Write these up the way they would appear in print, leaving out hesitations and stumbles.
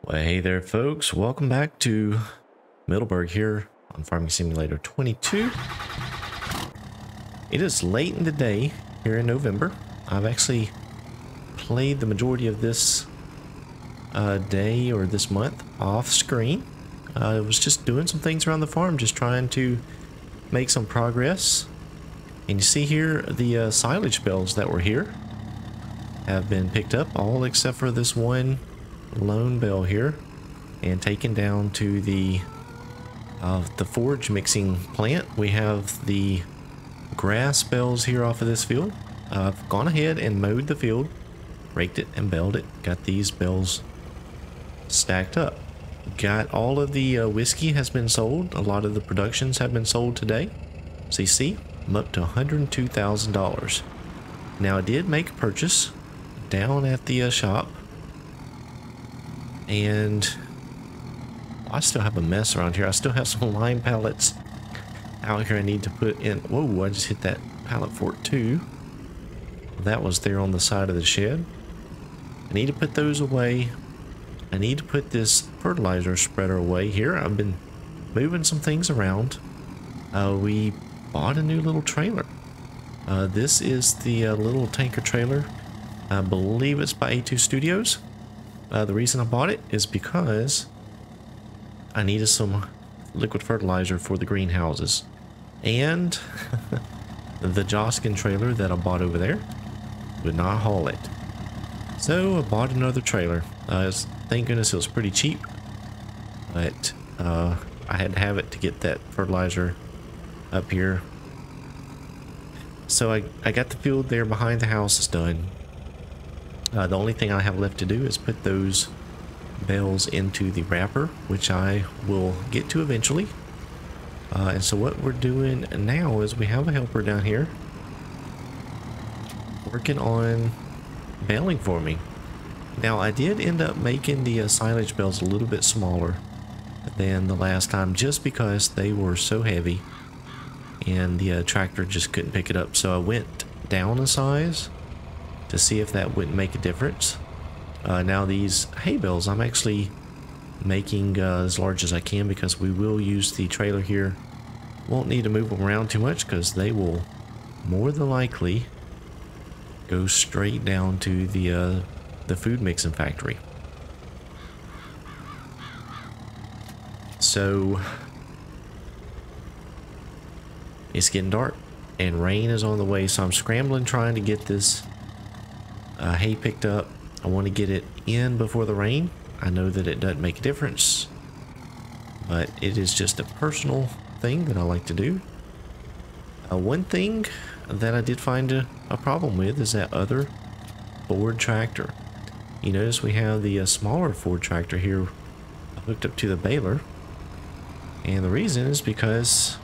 Well, hey there, folks. Welcome back to Middleburgh here on Farming Simulator 22. It is late in the day here in November. I've actually played the majority of this day or this month off screen. I was just doing some things around the farm, just trying to make some progress. And you see here the silage bales that were here have been picked up, all except for this one lone bale here, and taken down to the forage mixing plant. We have the grass bales here off of this field. I've gone ahead and mowed the field, raked it and baled it, got these bales stacked up. Got all of the whiskey has been sold. A lot of the productions have been sold today. So you see, I'm up to $102,000. Now I did make a purchase down at the shop, and I still have a mess around here. I still have some lime pallets out here I need to put in. Whoa, I just hit that pallet fort too. That was there on the side of the shed. I need to put those away. I need to put this fertilizer spreader away here. I've been moving some things around. We bought a new little trailer. This is the little tanker trailer. I believe it's by A2 Studios. The reason I bought it is because I needed some liquid fertilizer for the greenhouses, and the Joskin trailer that I bought over there would not haul it, so I bought another trailer. Thank goodness it was pretty cheap, but I had to have it to get that fertilizer up here. So I got the field there behind the house is done. The only thing I have left to do is put those bales into the wrapper, which I will get to eventually. And so what we're doing now is we have a helper down here working on baling for me. Now I did end up making the silage bales a little bit smaller than the last time, just because they were so heavy and the tractor just couldn't pick it up. So I went down a size to see if that wouldn't make a difference. Now these hay bales I'm actually making as large as I can, because we will use the trailer here. Won't need to move them around too much, because they will more than likely go straight down to the food mixing factory. So it's getting dark and rain is on the way, so I'm scrambling trying to get this hay picked up. I want to get it in before the rain. I know that it doesn't make a difference, but it is just a personal thing that I like to do. One thing that I did find a problem with is that other Ford tractor. You notice we have the smaller Ford tractor here hooked up to the baler, and the reason is because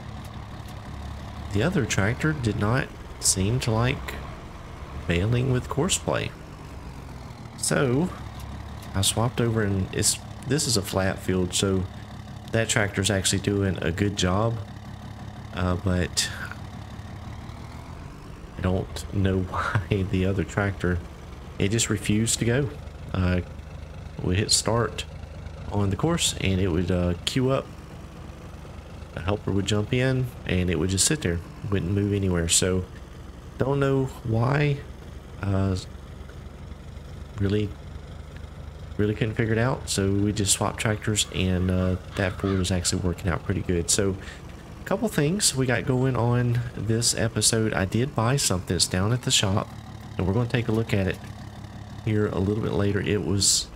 the other tractor did not seem to like baling with courseplay. So I swapped over, and this is a flat field, so that tractor's actually doing a good job, but I don't know why the other tractor, it just refused to go. We hit start on the course and it would queue up, a helper would jump in and it would just sit there, wouldn't move anywhere. So don't know why. Really couldn't figure it out, so we just swapped tractors, and that Ford is actually working out pretty good. So a couple things we got going on this episode. I did buy something that's down at the shop, and we're going to take a look at it here a little bit later. It was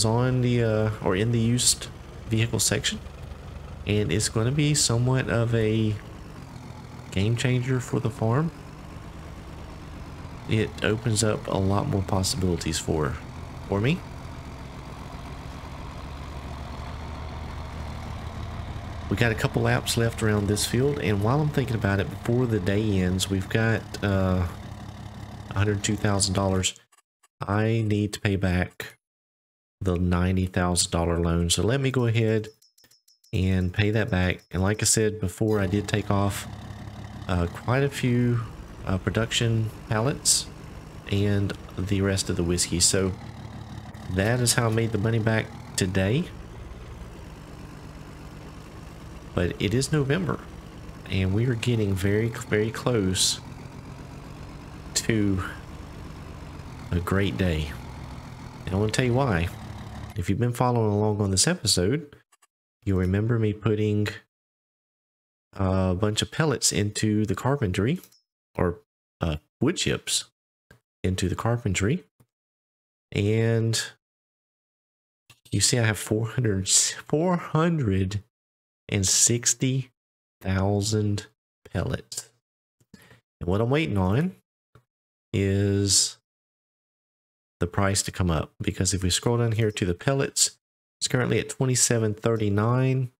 on the or in the used vehicle section, and it's going to be somewhat of a game changer for the farm. It opens up a lot more possibilities for me. We got a couple laps left around this field, and while I'm thinking about it, before the day ends, we've got $102,000. I need to pay back the $90,000 loan, so let me go ahead and pay that back. And like I said before, I did take off quite a few production pallets and the rest of the whiskey, so that is how I made the money back today, but it is November, and we are getting very, very close to a great day. And I want to tell you why. If you've been following along on this episode, you'll remember me putting a bunch of pellets into the carpentry, or wood chips into the carpentry. And you see I have 460,000 pellets. And what I'm waiting on is the price to come up, because if we scroll down here to the pellets, it's currently at $27.39.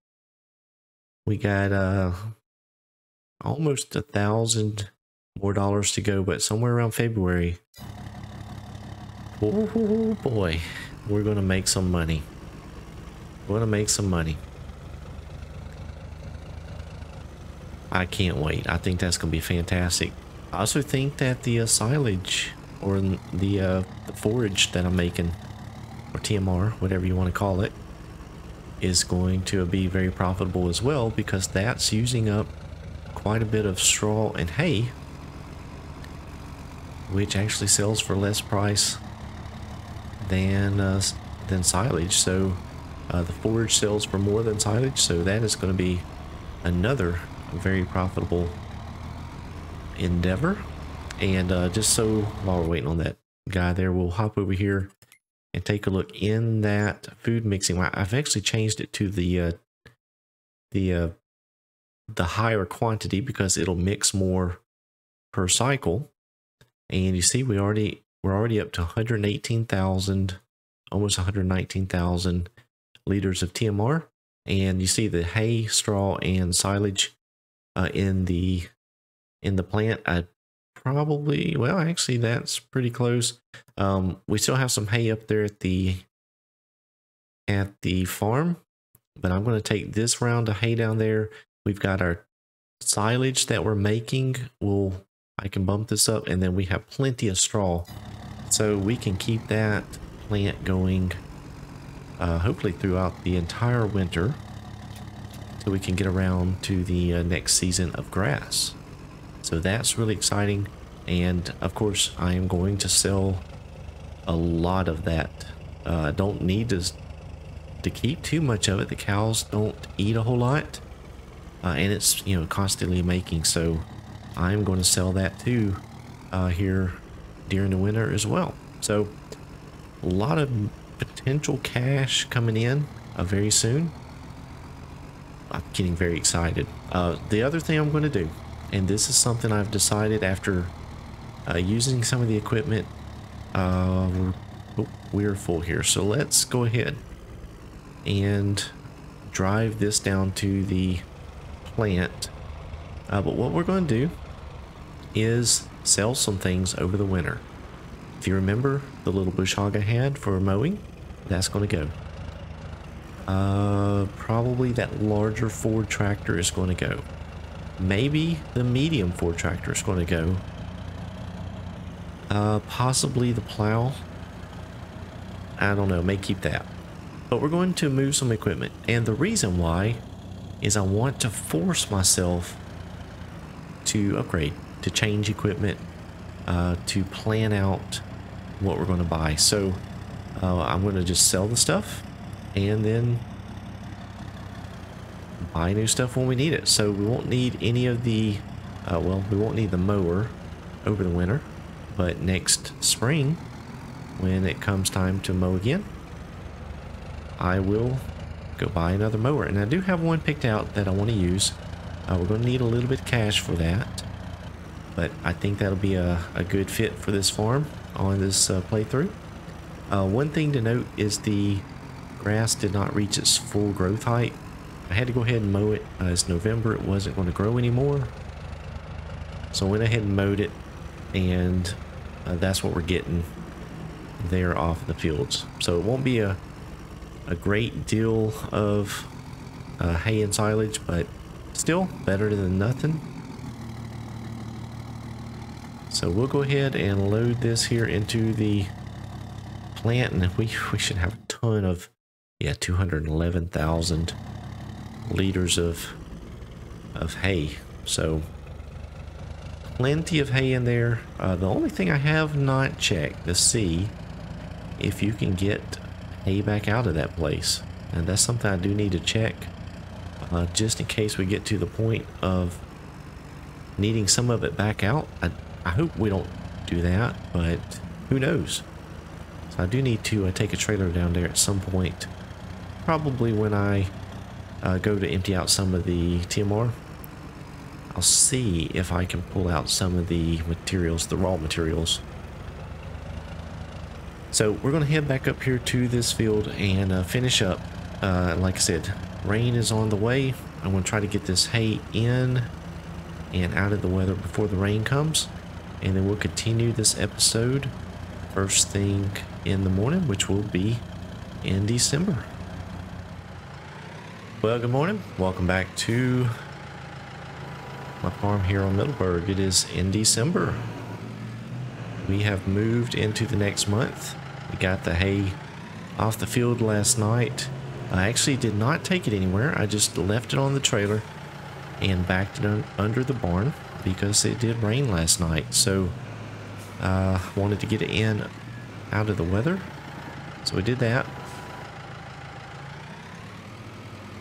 We got almost $1,000 more dollars to go, but somewhere around February, oh boy, we're gonna make some money. We're gonna make some money. I can't wait. I think that's gonna be fantastic. I also think that the silage, or the forage that I'm making, or TMR, whatever you want to call it, is going to be very profitable as well, because that's using up quite a bit of straw and hay, which actually sells for less price than silage. So the forage sells for more than silage, so that is going to be another very profitable endeavor. And just so while we're waiting on that guy there, we'll hop over here and take a look in that food mixing. I've actually changed it to the higher quantity, because it'll mix more per cycle. And you see we're already up to 118,000, almost 119,000 liters of TMR. And you see the hay, straw, and silage in the plant. Probably, well, actually that's pretty close. We still have some hay up there at the farm, but I'm going to take this round of hay down there. We've got our silage that we're making. I can bump this up, and then we have plenty of straw, so we can keep that plant going hopefully throughout the entire winter, so we can get around to the next season of grass. So that's really exciting. And of course I am going to sell a lot of that. I don't need to keep too much of it. The cows don't eat a whole lot, and it's, constantly making, so I'm going to sell that too here during the winter as well. So a lot of potential cash coming in very soon. I'm getting very excited. The other thing I'm going to do, and this is something I've decided after using some of the equipment, we're full here, so let's go ahead and drive this down to the plant. But what we're going to do is sell some things over the winter. If you remember the little bush hog I had for mowing, that's going to go. Probably that larger Ford tractor is going to go. Maybe the medium Ford tractor is going to go. Possibly the plow. I don't know, may keep that. But we're going to move some equipment. And the reason why is I want to force myself to upgrade, to change equipment, to plan out what we're going to buy. So I'm going to just sell the stuff and then buy new stuff when we need it. So we won't need any of the, well, we won't need the mower over the winter, but next spring, when it comes time to mow again, I will go buy another mower. And I do have one picked out that I want to use. We're going to need a little bit of cash for that, but I think that'll be a good fit for this farm on this playthrough. One thing to note is the grass did not reach its full growth height. I had to go ahead and mow it. It's November, it wasn't going to grow anymore, so I went ahead and mowed it, and that's what we're getting there off the fields. So it won't be a great deal of hay and silage, but still better than nothing. So we'll go ahead and load this here into the plant, and we should have a ton of Yeah, 211,000 liters of hay. So plenty of hay in there. The only thing I have not checked to see if you can get hay back out of that place, and that's something I do need to check, just in case we get to the point of needing some of it back out. I hope we don't do that, but who knows. So I do need to take a trailer down there at some point, probably when I go to empty out some of the TMR. I'll see if I can pull out some of the materials, the raw materials. So we're going to head back up here to this field and finish up. Like I said, rain is on the way. I'm going to try to get this hay in and out of the weather before the rain comes, and then we'll continue this episode first thing in the morning, which will be in December. Well, good morning. Welcome back to my farm here on Middleburgh. It is in December. We have moved into the next month. We got the hay off the field last night. I actually did not take it anywhere. I just left it on the trailer and backed it under the barn because it did rain last night. So wanted to get it in out of the weather, so we did that.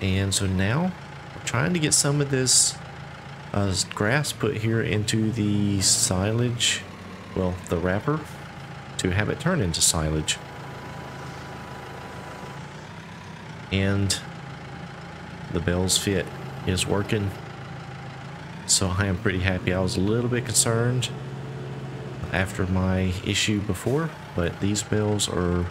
And so now we're trying to get some of this grass put here into the silage, well, the wrapper, to have it turn into silage. And the bales fit is working, so I am pretty happy. I was a little bit concerned after my issue before, but these bales are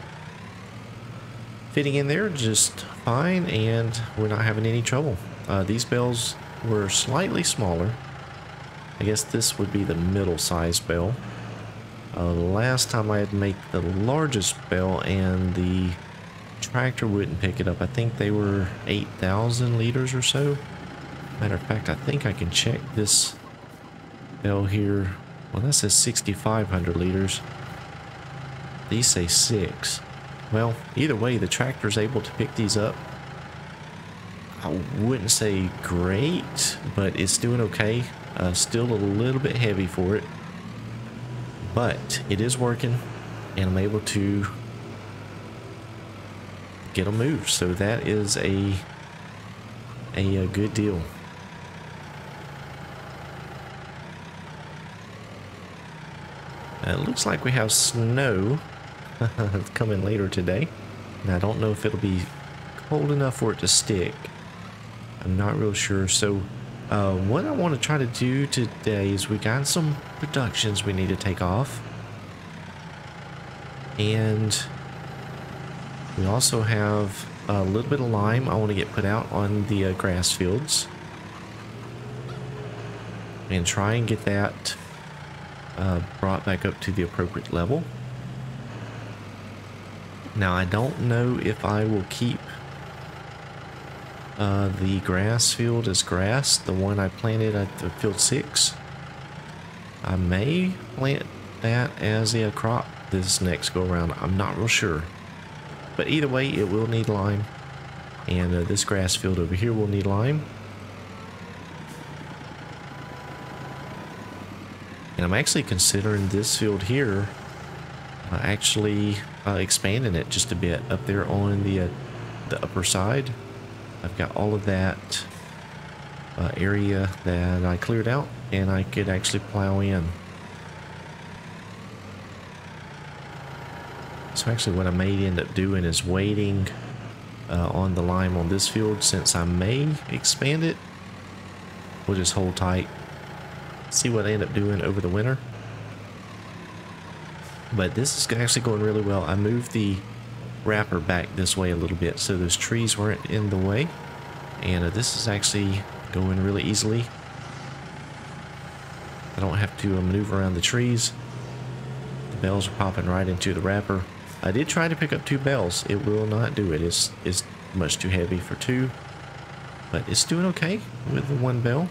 fitting in there just fine, and we're not having any trouble. These bales were slightly smaller. I guess this would be the middle size bale. Last time I had made the largest bale and the tractor wouldn't pick it up. I think they were 8,000 liters or so. Matter of fact, I think I can check this bale here. Well, that says 6,500 liters. These say 6. Well, either way, the tractor's able to pick these up. I wouldn't say great, but it's doing okay. Still a little bit heavy for it, but it is working, and I'm able to get them moved. So that is a good deal. It looks like we have snow coming later today, and I don't know if it'll be cold enough for it to stick. I'm not real sure. So what I want to try to do today is we got some productions we need to take off, and we also have a little bit of lime I want to get put out on the grass fields, and try and get that brought back up to the appropriate level. Now, I don't know if I will keep the grass field as grass, the one I planted at the field 6. I may plant that as a crop this next go around. I'm not real sure, but either way, it will need lime, and this grass field over here will need lime. And I'm actually considering this field here expanding it just a bit up there on the upper side. I've got all of that area that I cleared out, and I could actually plow in. So actually what I may end up doing is waiting on the lime on this field, since I may expand it. We'll just hold tight, see what I end up doing over the winter. But this is actually going really well. I moved the wrapper back this way a little bit so those trees weren't in the way, and this is actually going really easily. I don't have to maneuver around the trees. The bales are popping right into the wrapper. I did try to pick up 2 bales. It will not do it. It's much too heavy for 2, but it's doing okay with the 1 bale.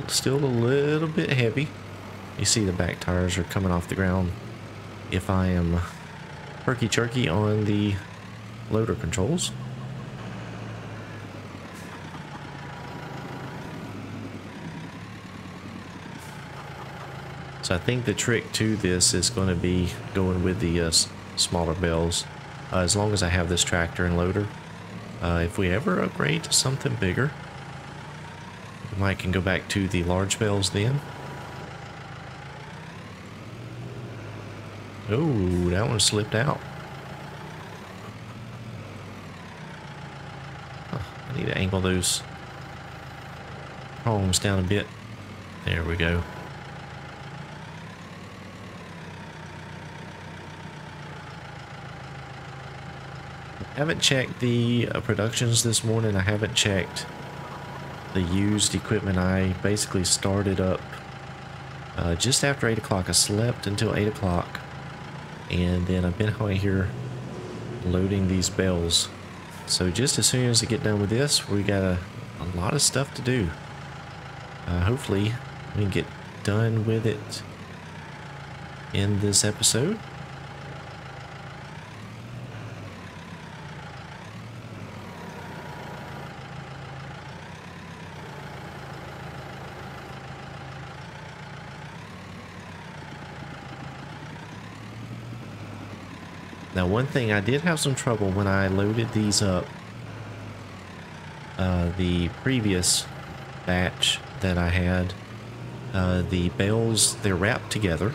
Still a little bit heavy. You see the back tires are coming off the ground. If I am herky-jerky on the loader controls. So I think the trick to this is going to be going with the smaller bells, as long as I have this tractor and loader. If we ever upgrade to something bigger, we might can go back to the large bells then. Oh, that one slipped out. Huh, I need to angle those prongs down a bit. There we go. I haven't checked the productions this morning. I haven't checked the used equipment. I basically started up just after 8 o'clock. I slept until 8 o'clock. And then I've been out here loading these bells. So just as soon as I get done with this, we got a lot of stuff to do. Hopefully we can get done with it in this episode. Now, one thing, I did have some trouble when I loaded these up. The previous batch that I had, the bales, they're wrapped together.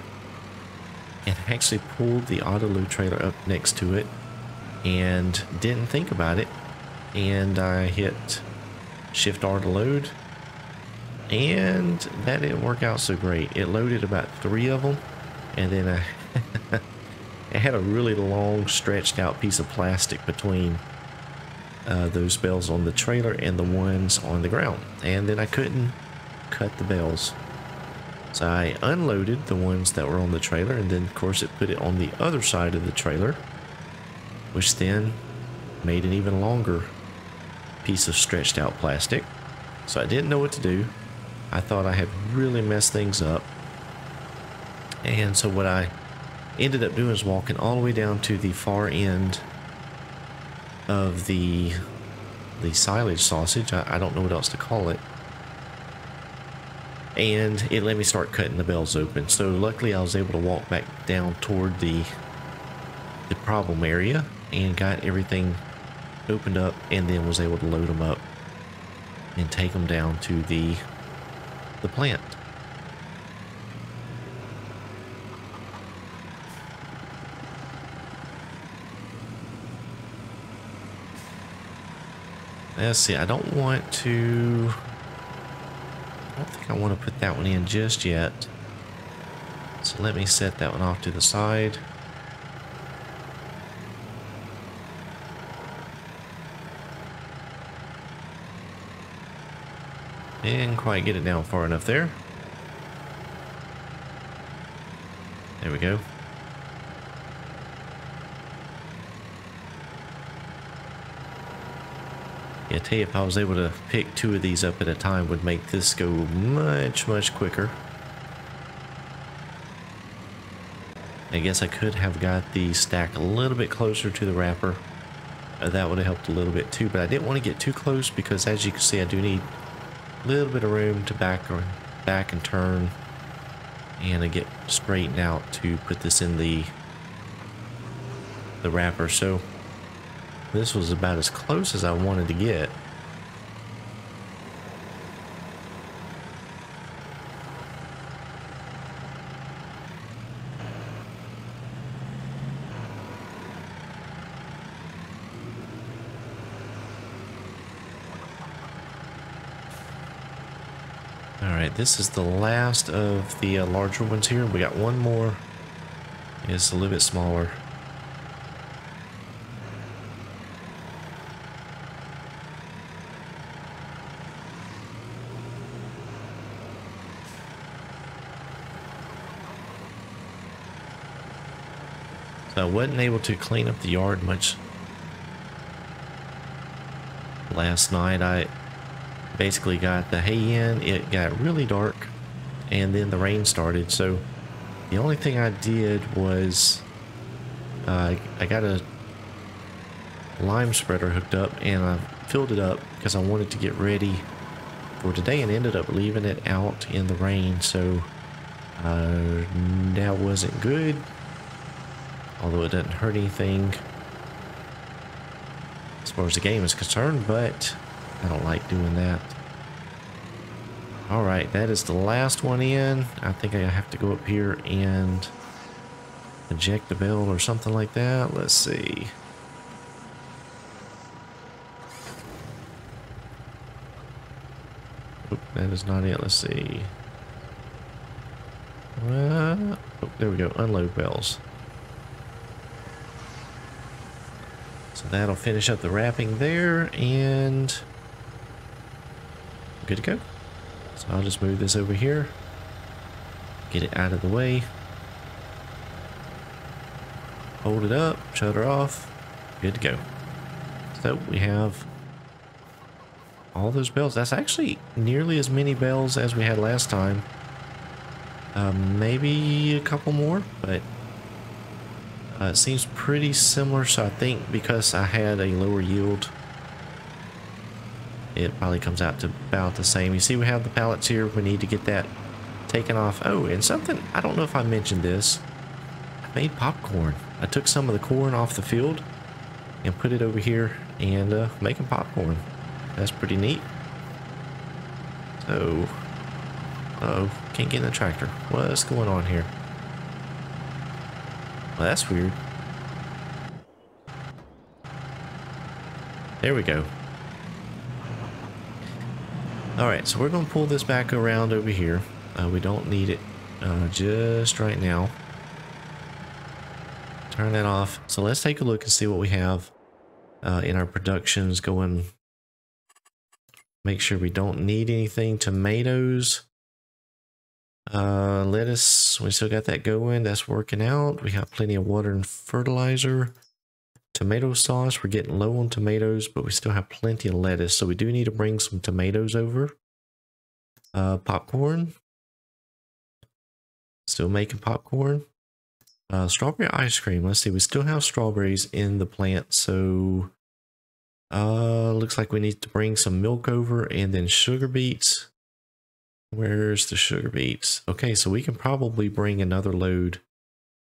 And I actually pulled the auto load trailer up next to it and didn't think about it. And I hit Shift R to load. And that didn't work out so great. It loaded about 3 of them. And then I... It had a really long stretched out piece of plastic between those bells on the trailer and the ones on the ground, and then I couldn't cut the bells, so I unloaded the ones that were on the trailer, and then of course it put it on the other side of the trailer, which then made an even longer piece of stretched out plastic. So I didn't know what to do. I thought I had really messed things up, and so what I ended up doing is walking all the way down to the far end of the silage sausage. I don't know what else to call it. And it let me start cutting the bells open. So luckily I was able to walk back down toward the problem area and got everything opened up, and then was able to load them up and take them down to the plant. Let's see, I don't think I want to put that one in just yet. So let me set that one off to the side. Didn't quite get it down far enough there. There we go. I tell you, if I was able to pick 2 of these up at a time, would make this go much quicker. I guess I could have got the stack a little bit closer to the wrapper. That would have helped a little bit too, but I didn't want to get too close because, as you can see, I do need a little bit of room to back and turn and to get straightened out to put this in the wrapper. So this was about as close as I wanted to get. Alright, this is the last of the larger ones here. We got one more. It's a little bit smaller. So I wasn't able to clean up the yard much last night. I basically got the hay in, it got really dark, and then the rain started. So the only thing I did was I got a lime spreader hooked up, and I filled it up because I wanted to get ready for today, and ended up leaving it out in the rain, so that wasn't good, although it doesn't hurt anything as far as the game is concerned, but I don't like doing that. Alright, that is the last one in. I think I have to go up here and eject the bell or something like that. Let's see. Oh, that is not it. Let's see. Oh, there we go. Unload bells. So that'll finish up the wrapping there, and good to go. So I'll just move this over here, get it out of the way, hold it up, shut her off, good to go. So we have all those bells. That's actually nearly as many bells as we had last time. Maybe a couple more, but it seems pretty similar. So I think because I had a lower yield, it probably comes out to about the same. You see we have the pallets here. We need to get that taken off. Oh, and something, I don't know if I mentioned this. I made popcorn. I took some of the corn off the field and put it over here and making popcorn. That's pretty neat. So, uh-oh, can't get in the tractor. What's going on here? Well, that's weird. There we go. Alright, so we're going to pull this back around over here. We don't need it just right now. Turn that off. So let's take a look and see what we have in our productions going. Make sure we don't need anything. Tomatoes. Lettuce, we still got that going. That's working out. We have plenty of water and fertilizer. Tomato sauce, we're getting low on tomatoes, but we still have plenty of lettuce, so we do need to bring some tomatoes over. Popcorn. Still making popcorn. Strawberry ice cream. Let's see, we still have strawberries in the plant, so looks like we need to bring some milk over, and then sugar beets. Where's the sugar beets? Okay, so we can probably bring another load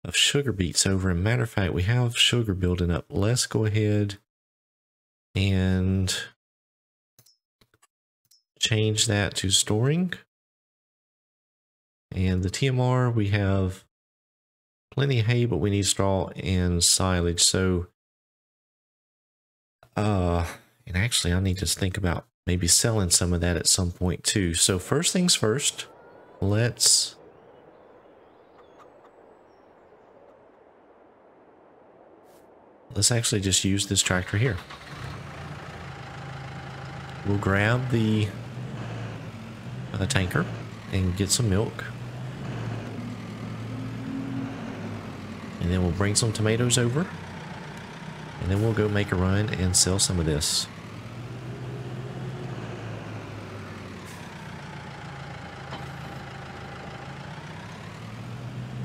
of sugar beets over. And matter of fact, we have sugar building up. Let's go ahead and change that to storing. And the TMR, we have plenty of hay, but we need straw and silage. So, and actually I need to think about maybe selling some of that at some point too. So first things first, let's actually just use this tractor here. We'll grab the tanker and get some milk. And then we'll bring some tomatoes over. And then we'll go make a run and sell some of this.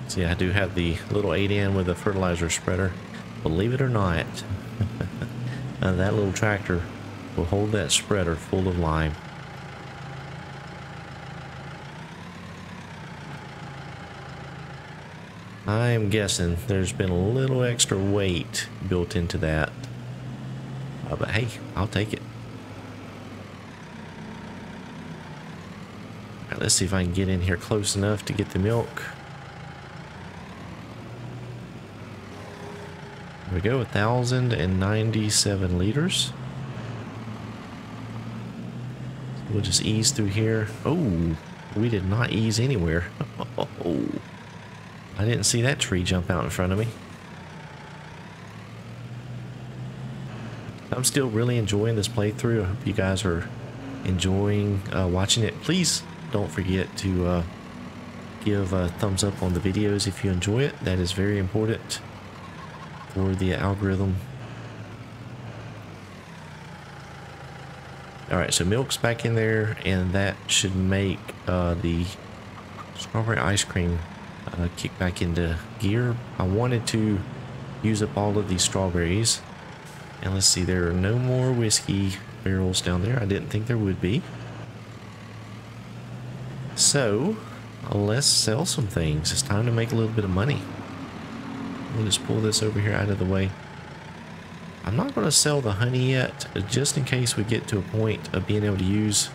See, I do have the little 8N with the fertilizer spreader. Believe it or not, that little tractor will hold that spreader full of lime. I'm guessing there's been a little extra weight built into that. But hey, I'll take it. All right, let's see if I can get in here close enough to get the milk. There we go, 1,097 liters. We'll just ease through here. Oh, we did not ease anywhere. Oh, I didn't see that tree jump out in front of me. I'm still really enjoying this playthrough. I hope you guys are enjoying watching it. Please don't forget to give a thumbs up on the videos if you enjoy it. That is very important for the algorithm. Alright, so milk's back in there, and that should make the strawberry ice cream kick back into gear. I wanted to use up all of these strawberries, And let's see, there are no more whiskey barrels down there. I didn't think there would be. So, let's sell some things. It's time to make a little bit of money. We'll just pull this over here out of the way. I'm not going to sell the honey yet, just in case we get to a point of being able to use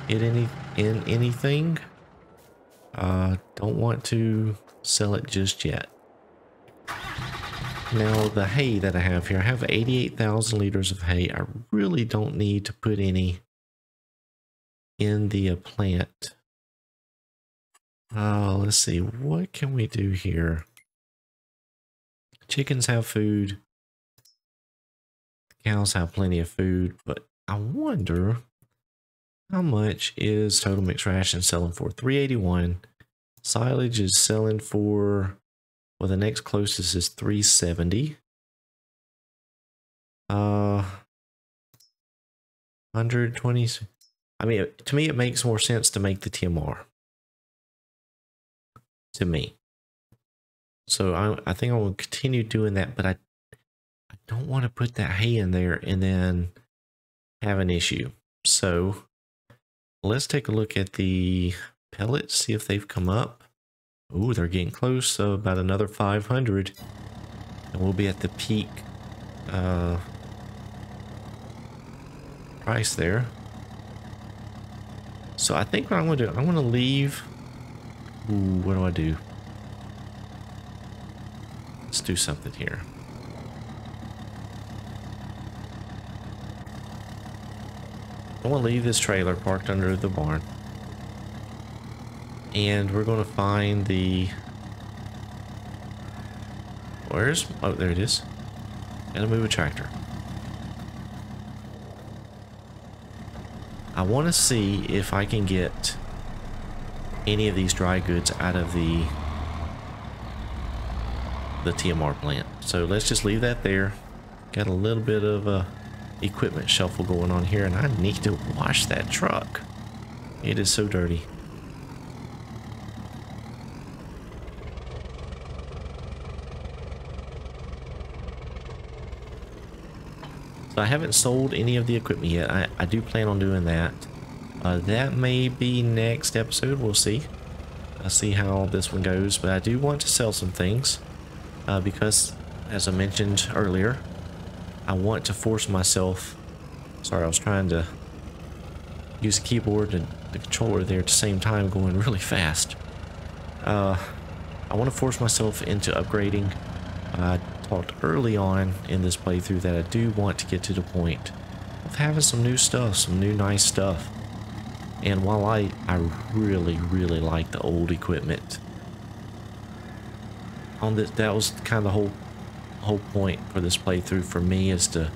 it in anything. Don't want to sell it just yet. Now, the hay that I have here, I have 88,000 liters of hay. I really don't need to put any in the plant. Let's see, what can we do here? Chickens have food. Cows have plenty of food, but I wonder how much is total mixed ration selling for? 381. Silage is selling for, well, the next closest is 370. 120. I mean, to me, it makes more sense to make the TMR. To me. So I think I will continue doing that, but I don't want to put that hay in there and then have an issue. So let's take a look at the pellets, see if they've come up. Ooh, they're getting close, so about another 500. And we'll be at the peak price there. So I think what I'm going to do, I'm going to leave. Ooh, what do I do? Let's do something here. I'm going to leave this trailer parked under the barn. And we're going to find the... Where's... Oh, there it is. Gotta move a tractor. I want to see if I can get any of these dry goods out of the TMR plant. So let's just leave that there. Got a little bit of equipment shuffle going on here, and I need to wash that truck. It is so dirty. So I haven't sold any of the equipment yet. I do plan on doing that. That may be next episode. We'll see. I'll see how this one goes, but I do want to sell some things because, as I mentioned earlier, I want to force myself. Sorry, I was trying to use the keyboard and the controller there at the same time, going really fast. I want to force myself into upgrading. I talked early on in this playthrough that I do want to get to the point of having some new stuff, some new nice stuff. And while I really like the old equipment, on this, that was kind of the whole point for this playthrough for me, is to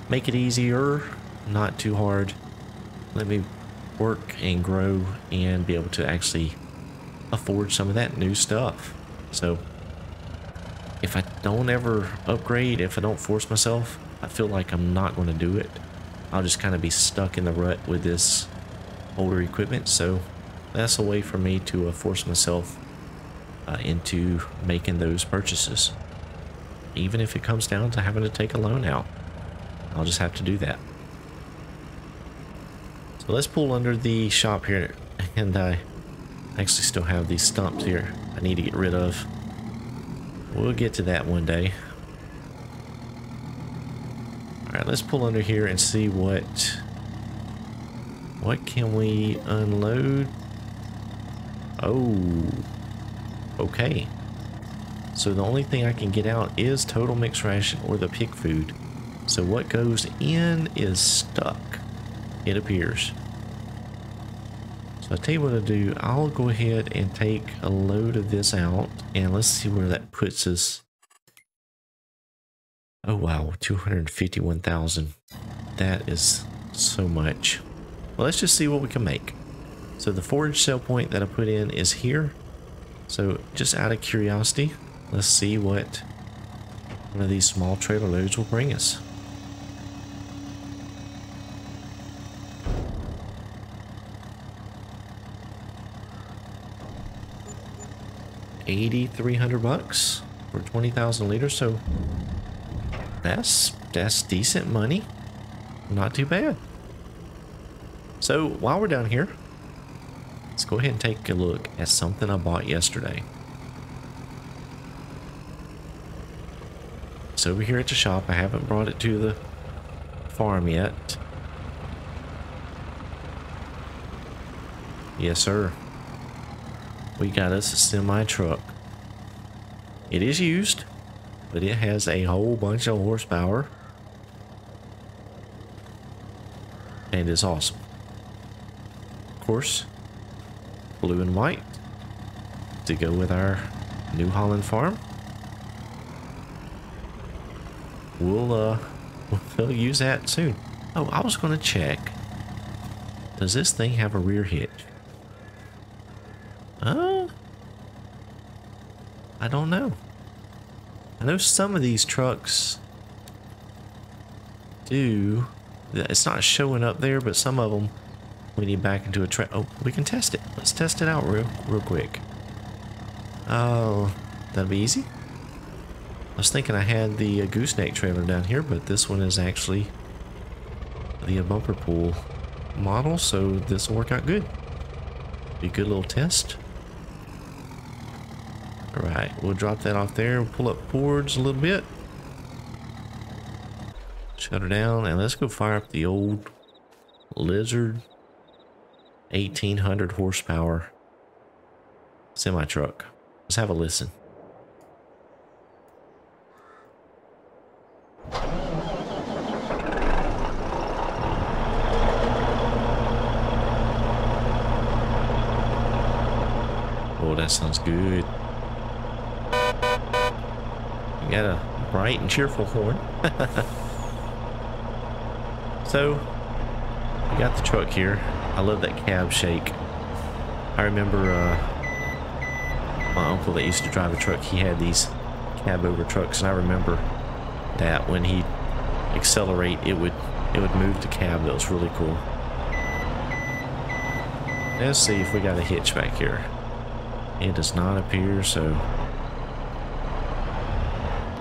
make it easier, not too hard. Let me work and grow and be able to actually afford some of that new stuff. So if I don't ever upgrade, if I don't force myself, I feel like I'm not going to do it. I'll just kind of be stuck in the rut with this older equipment. So that's a way for me to force myself into making those purchases. Even if it comes down to having to take a loan out, I'll just have to do that. So let's pull under the shop here, and I actually still have these stumps here I need to get rid of. We'll get to that one day. Alright, let's pull under here and see what can we unload. Oh, okay. So the only thing I can get out is total mixed ration or the pig food. So what goes in is stuck, it appears. So I'll tell you what I'll do. I'll go ahead and take a load of this out, and let's see where that puts us. Oh wow, 251,000. That is so much. Well, let's just see what we can make. So the forage sell point that I put in is here. So just out of curiosity, let's see what one of these small trailer loads will bring us. $8,300 for 20,000 liters. So that's That's decent money. Not too bad. So while we're down here, let's go ahead and take a look at something I bought yesterday. It's over here at the shop. I haven't brought it to the farm yet. Yes, sir. We got us a semi truck. It is used, but it has a whole bunch of horsepower. And it's awesome. Of course, blue and white to go with our New Holland farm. We'll use that soon. Oh, I was going to check. Does this thing have a rear hitch? I don't know. I know some of these trucks do. It's not showing up there, but some of them we need back into a track. Oh, we can test it. Let's test it out real quick. Oh, that'll be easy. I was thinking I had the gooseneck trailer down here, but this one is actually the bumper pull model, so this will work out good. Be a good little test. Alright, we'll drop that off there and pull up boards a little bit. Shut her down, and let's go fire up the old Lizard 1800 horsepower semi-truck. Let's have a listen. Oh, that sounds good. We got a bright and cheerful horn. So, we got the truck here. I love that cab shake. I remember my uncle that used to drive a truck, he had these cab over trucks, and I remember that when he'd accelerate, it would move the cab. That was really cool. Let's see if we got a hitch back here. It does not appear so.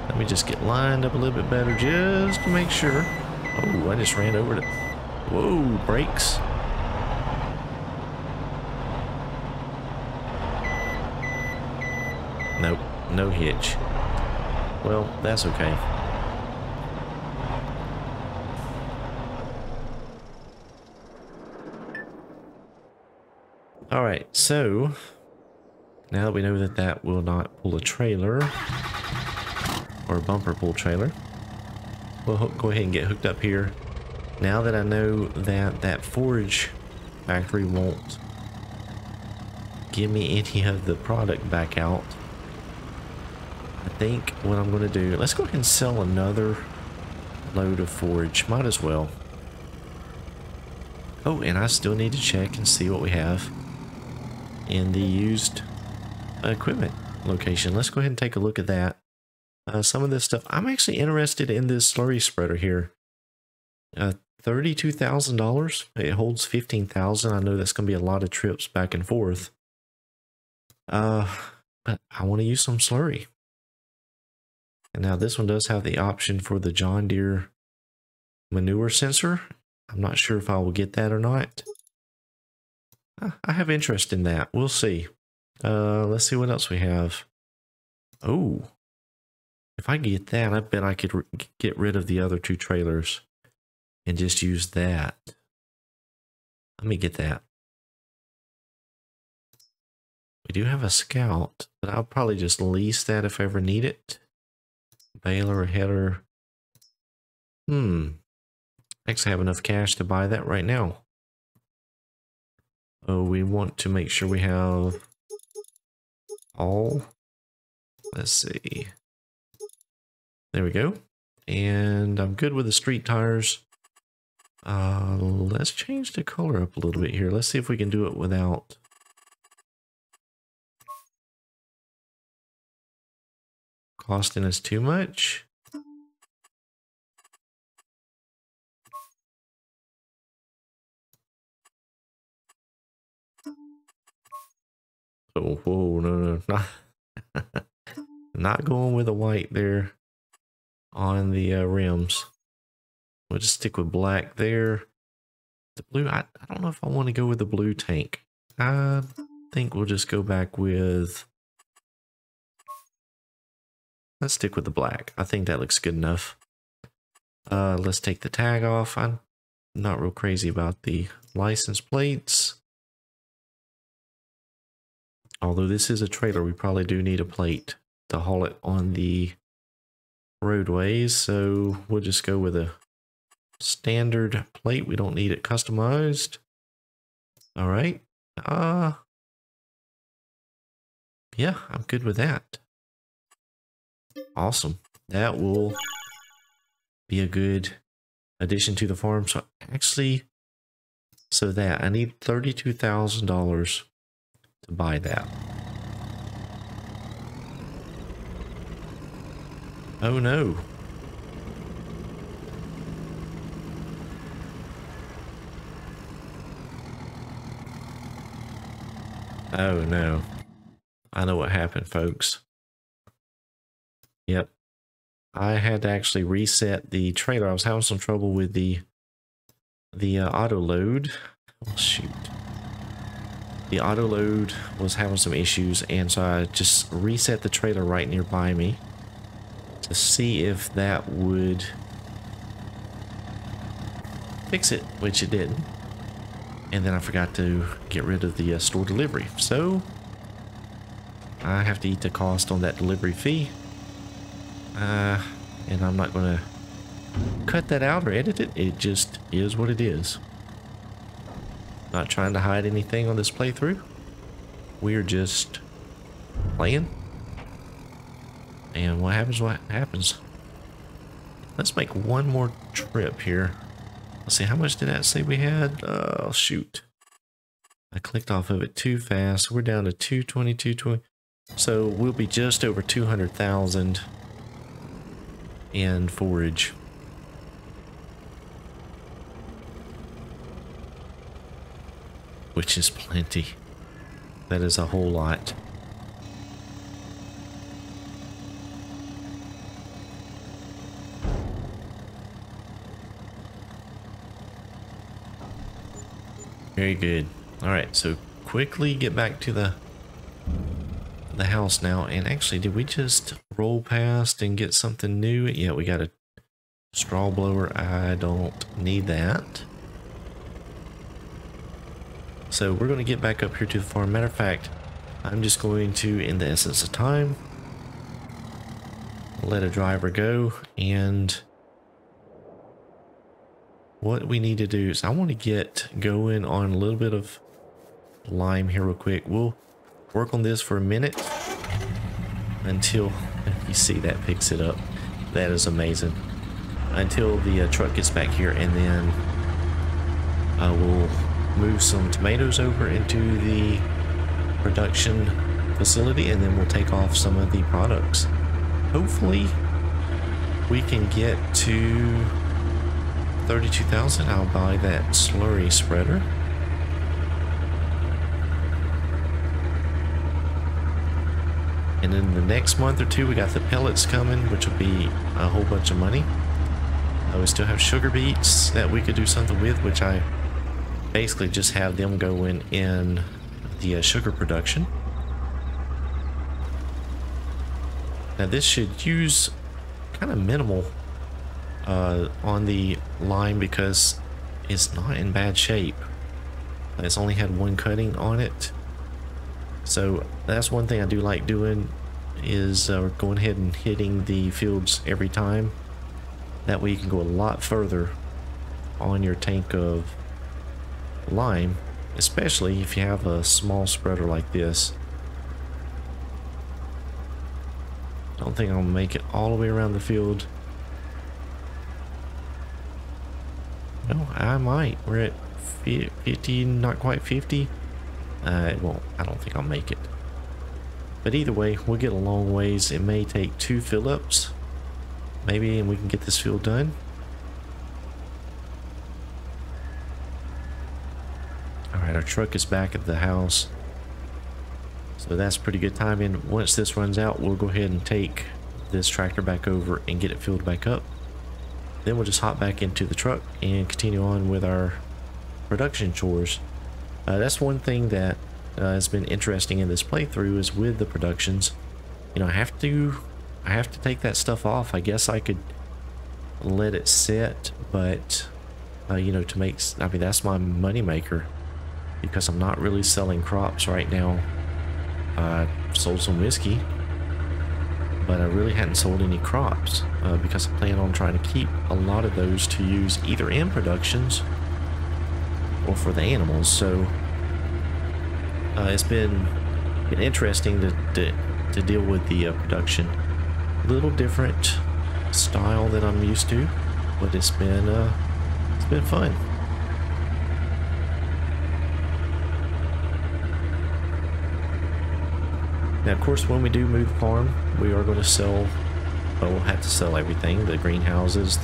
Let me just get lined up a little bit better just to make sure. Oh, I just ran over to... Whoa, brakes. Nope, no hitch. Well, that's okay. Alright, so... now that we know that that will not pull a trailer, or a bumper pull trailer, we'll go ahead and get hooked up here. Now that I know that that Forage factory won't give me any of the product back out, I think what I'm going to do, let's go ahead and sell another load of Forage. Might as well. Oh, and I still need to check and see what we have in the used equipment location. Let's go ahead and take a look at that. Some of this stuff, I'm actually interested in this slurry spreader here. $32,000. It holds 15,000. I know that's going to be a lot of trips back and forth. But I want to use some slurry. And now this one does have the option for the John Deere manure sensor. I'm not sure if I will get that or not. I have interest in that. We'll see. Let's see what else we have. Oh, if I get that, I bet I could get rid of the other two trailers and just use that. Let me get that. We do have a Scout, but I'll probably just lease that if I ever need it. Baler or header. Actually have enough cash to buy that right now. Oh, we want to make sure we have all. Let's see. There we go. And I'm good with the street tires. Let's change the color up a little bit here. Let's see if we can do it without costing us too much. Oh, whoa, no, not, not going with the white there on the rims. We'll just stick with black there. The blue, I don't know if I want to go with the blue tank. I think we'll just go back with... Let's stick with the black. I think that looks good enough. Let's take the tag off. I'm not real crazy about the license plates. Although this is a trailer, we probably do need a plate to haul it on the roadways. So we'll just go with a standard plate. We don't need it customized. All right. Yeah, I'm good with that. Awesome. That will be a good addition to the farm. So actually, that I need $32,000 to buy that. Oh no. Oh no. I know what happened, folks. Yep. I had to actually reset the trailer. I was having some trouble with the auto load. Oh shoot. The auto load was having some issues, and so I just reset the trailer right nearby me to see if that would fix it, which it didn't. And then I forgot to get rid of the store delivery. So I have to eat the cost on that delivery fee. And I'm not going to cut that out or edit it. It just is what it is. Not trying to hide anything on this playthrough. We're just playing. And what happens. Let's make one more trip here. Let's see, how much did that say we had? Oh, shoot. I clicked off of it too fast. We're down to 220, 220. So we'll be just over 200,000 in forage. Which is plenty. That is a whole lot. Very good. All right, so quickly get back to the house now. And actually, did we just roll past and get something new? Yeah, we got a straw blower. I don't need that. So we're going to get back up here to the farm. Matter of fact, I'm just going to, in the essence of time, let a driver go. And what we need to do is I want to get going on a little bit of lime here real quick. We'll work on this for a minute until you see that picks it up. That is amazing. Until the truck gets back here, and then we'll move some tomatoes over into the production facility, and then we'll take off some of the products. Hopefully we can get to 32,000. I'll buy that slurry spreader. And in the next month or two, we got the pellets coming, which will be a whole bunch of money. We still have sugar beets that we could do something with, which I basically just have them going in the sugar production. Now this should use kind of minimal on the lime because it's not in bad shape. It's only had one cutting on it. So that's one thing I do like doing, is going ahead and hitting the fields every time. That way you can go a lot further on your tank of lime, especially if you have a small spreader like this. Don't think I'll make it all the way around the field. No, I might. We're at 50, not quite 50. It won't. I don't think I'll make it. But either way, we'll get a long ways. It may take 2 fill-ups, maybe, and we can get this field done. Alright, our truck is back at the house. So that's pretty good timing. Once this runs out, we'll go ahead and take this tractor back over and get it filled back up. then we'll just hop back into the truck and continue on with our production chores. That's one thing that has been interesting in this playthrough, is with the productions. You know, I have to take that stuff off. I guess I could let it sit, but you know, to make, I mean, that's my money maker, because I'm not really selling crops right now. I sold some whiskey, but I really hadn't sold any crops because I plan on trying to keep a lot of those to use either in productions or for the animals. So it's been interesting to deal with the production. A little different style than I'm used to, but it's been fun. Now, of course, when we do move the farm, we are going to sell, well, we'll have to sell everything, the greenhouses,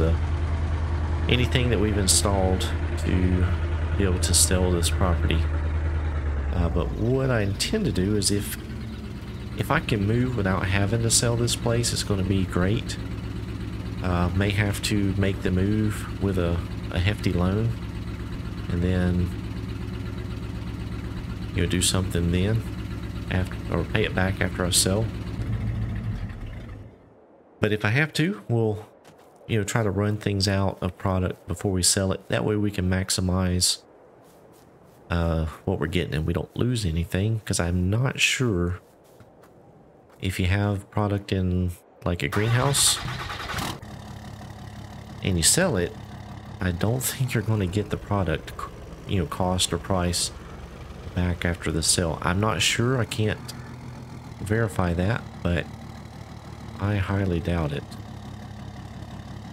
anything that we've installed to be able to sell this property. But what I intend to do is, if I can move without having to sell this place, it's going to be great. May have to make the move with a hefty loan, and then, you know, do something then after, or pay it back after I sell. But if I have to, we'll, you know, try to run things out of product before we sell it. That way we can maximize what we're getting and we don't lose anything, because I'm not sure if you have product in like a greenhouse and you sell it, I don't think you're going to get the product, you know, cost or price back after the sale. I'm not sure. I can't verify that, but I highly doubt it.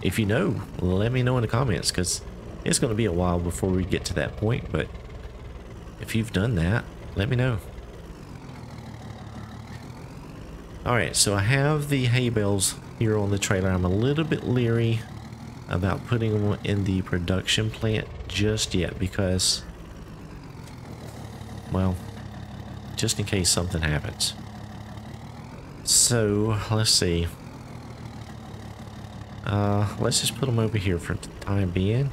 If you know, let me know in the comments, because it's going to be a while before we get to that point. But if you've done that, let me know. Alright, so I have the hay bales here on the trailer. I'm a little bit leery about putting them in the production plant just yet, because, well, just in case something happens. So let's see, let's just put them over here for the time being.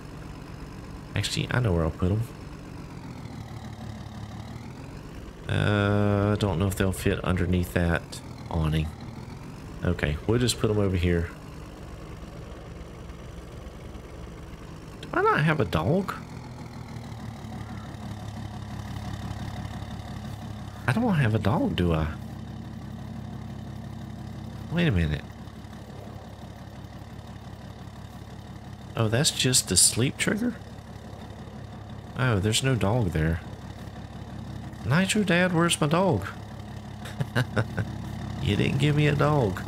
Actually, I know where I'll put them. I don't know if they'll fit underneath that awning. Okay, we'll just put them over here. Do I not have a dog? I don't have a dog, do I? Wait a minute. Oh, that's just the sleep trigger? Oh, there's no dog there. Nitro Dad, where's my dog? You didn't give me a dog.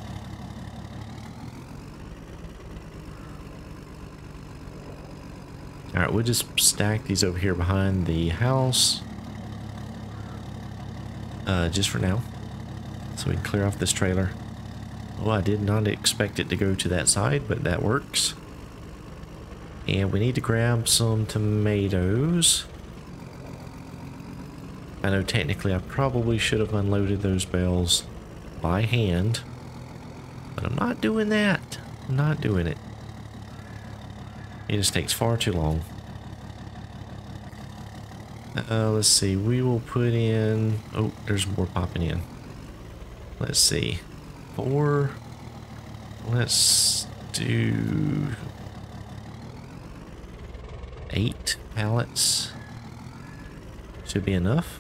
Alright, we'll just stack these over here behind the house. Just for now. So we can clear off this trailer. Oh, I did not expect it to go to that side, but that works. And we need to grab some tomatoes. I know technically I probably should have unloaded those bales by hand, but I'm not doing that. I'm not doing it. It just takes far too long. Let's see, we will put in, oh, there's more popping in. Let's see, 4, let's do 8 pallets. Should be enough.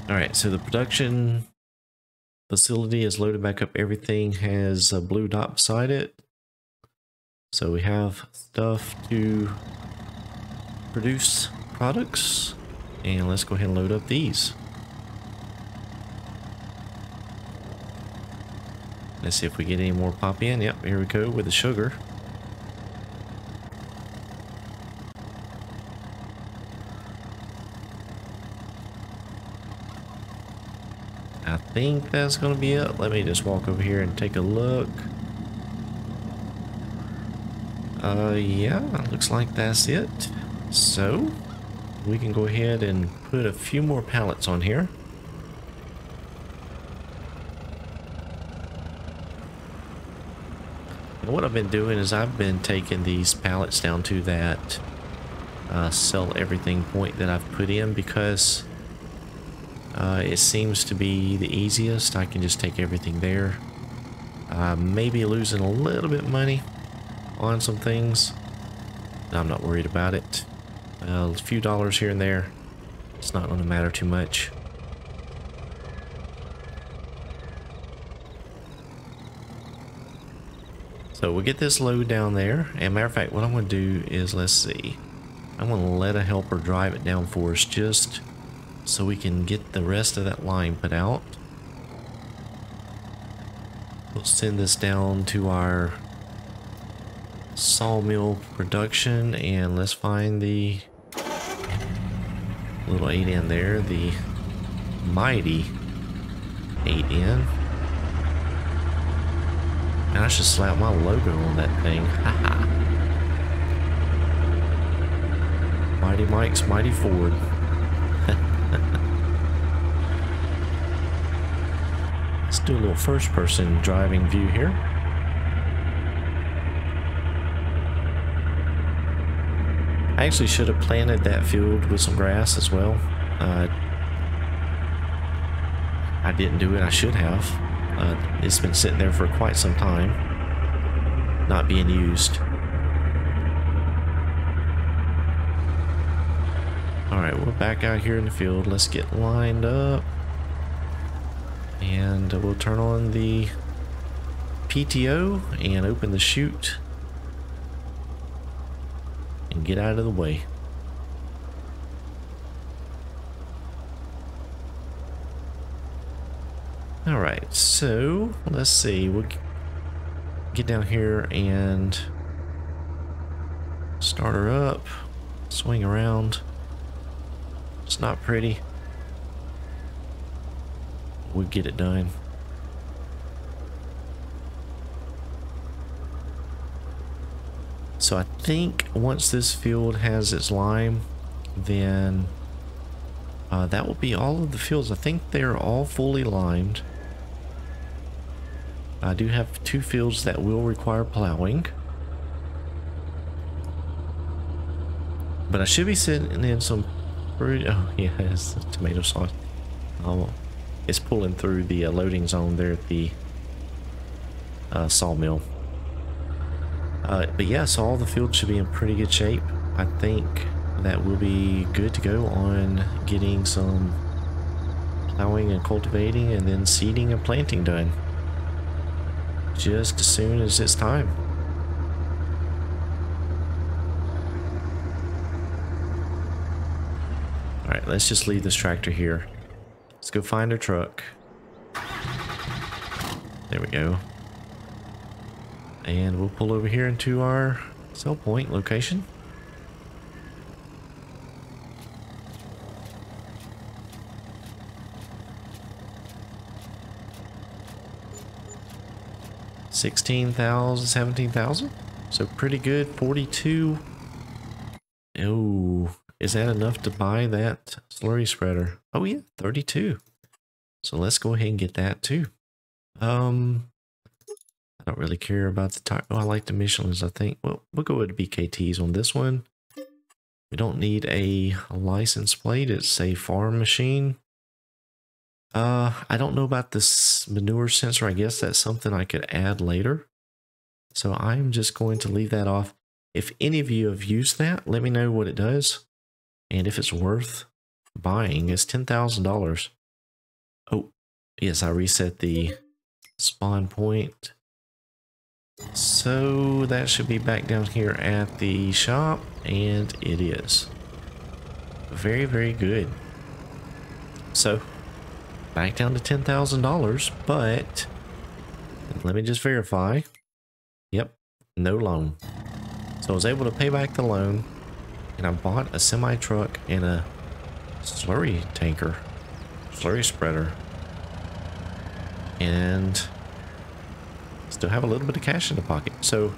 Alright, so the production facility is loaded back up. Everything has a blue dot beside it. So we have stuff to produce products. And let's go ahead and load up these. Let's see if we get any more pop in. Yep, here we go with the sugar. I think that's gonna be it. Let me just walk over here and take a look. Yeah, looks like that's it. So we can go ahead and put a few more pallets on here. And what I've been doing is I've been taking these pallets down to that sell everything point that I've put in, because it seems to be the easiest. I can just take everything there. Maybe losing a little bit of money on some things. I'm not worried about it. A few dollars here and there, it's not going to matter too much. So we'll get this load down there. And matter of fact, what I'm going to do is, let's see, I'm going to let a helper drive it down for us just so we can get the rest of that line put out. We'll send this down to our sawmill production, and let's find the little 8N there, the mighty 8N. And I should slap my logo on that thing. Haha. Mighty Mike's Mighty Ford. Let's do a little first person driving view here. I actually should have planted that field with some grass as well. I didn't do it. I should have. It's been sitting there for quite some time, not being used. Alright, we're back out here in the field. Let's get lined up. And we'll turn on the PTO and open the chute. And get out of the way. Alright, so let's see. We'll get down here and start her up. Swing around. It's not pretty. We'll get it done. So I think once this field has its lime, then that will be all of the fields. I think they're all fully limed. I do have 2 fields that will require plowing. But I should be sitting in some pretty... Oh, yeah, it's tomato sauce. It's pulling through the loading zone there at the sawmill. But yeah, so all the fields should be in pretty good shape. I think that will be good to go on getting some plowing and cultivating and then seeding and planting done. Just as soon as it's time. Alright, let's just leave this tractor here. Let's go find our truck. There we go. And we'll pull over here into our sell point location. $16,000, $17,000. So pretty good. 42. Oh, is that enough to buy that slurry spreader? Oh yeah, 32. So let's go ahead and get that too. I don't really care about the tire. Oh, I like the Michelins, I think. Well, we'll go with BKTs on this one. We don't need a license plate. It's a farm machine. I don't know about this manure sensor. I guess that's something I could add later. So I'm just going to leave that off. If any of you have used that, let me know what it does. And if it's worth buying. It's $10,000. Oh, yes, I reset the spawn point. So that should be back down here at the shop, and it is. Very, very good. So back down to $10,000, but let me just verify. Yep, no loan. So I was able to pay back the loan, and I bought a semi truck and a slurry tanker, slurry spreader. and still have a little bit of cash in the pocket. So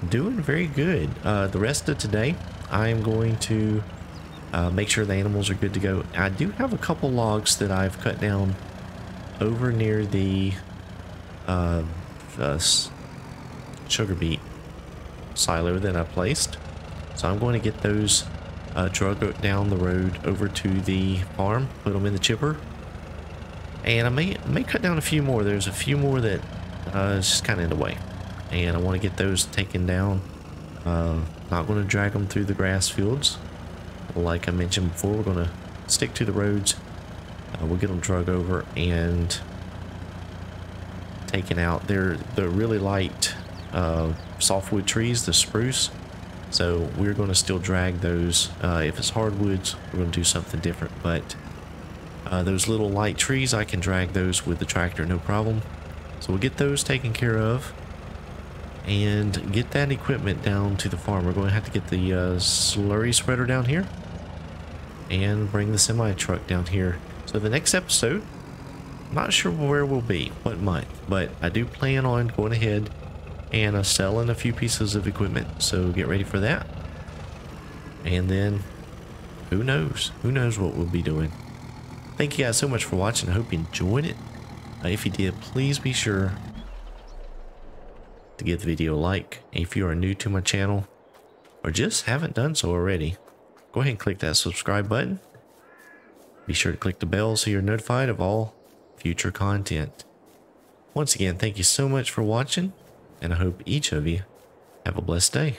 doing very good. The rest of today, I'm going to make sure the animals are good to go. I do have a couple logs that I've cut down over near the sugar beet silo that I placed. So I'm going to get those drug down the road over to the farm, put them in the chipper. And I may cut down a few more. There's a few more that is just kind of in the way. And I want to get those taken down. Not going to drag them through the grass fields. Like I mentioned before, we're going to stick to the roads. We'll get them drug over and taken out. They're really light softwood trees, the spruce. So we're going to still drag those. If it's hardwoods, we're going to do something different. But those little light trees, I can drag those with the tractor, no problem. So we'll get those taken care of and get that equipment down to the farm. We're going to have to get the slurry spreader down here and bring the semi truck down here. So the next episode, I'm not sure where we'll be, what month, but I do plan on going ahead and selling a few pieces of equipment. So get ready for that. And then who knows what we'll be doing. Thank you guys so much for watching. I hope you enjoyed it. If you did, please be sure to give the video a like. If you are new to my channel or just haven't done so already, go ahead and click that subscribe button. Be sure to click the bell so you're notified of all future content. Once again, thank you so much for watching, and I hope each of you have a blessed day.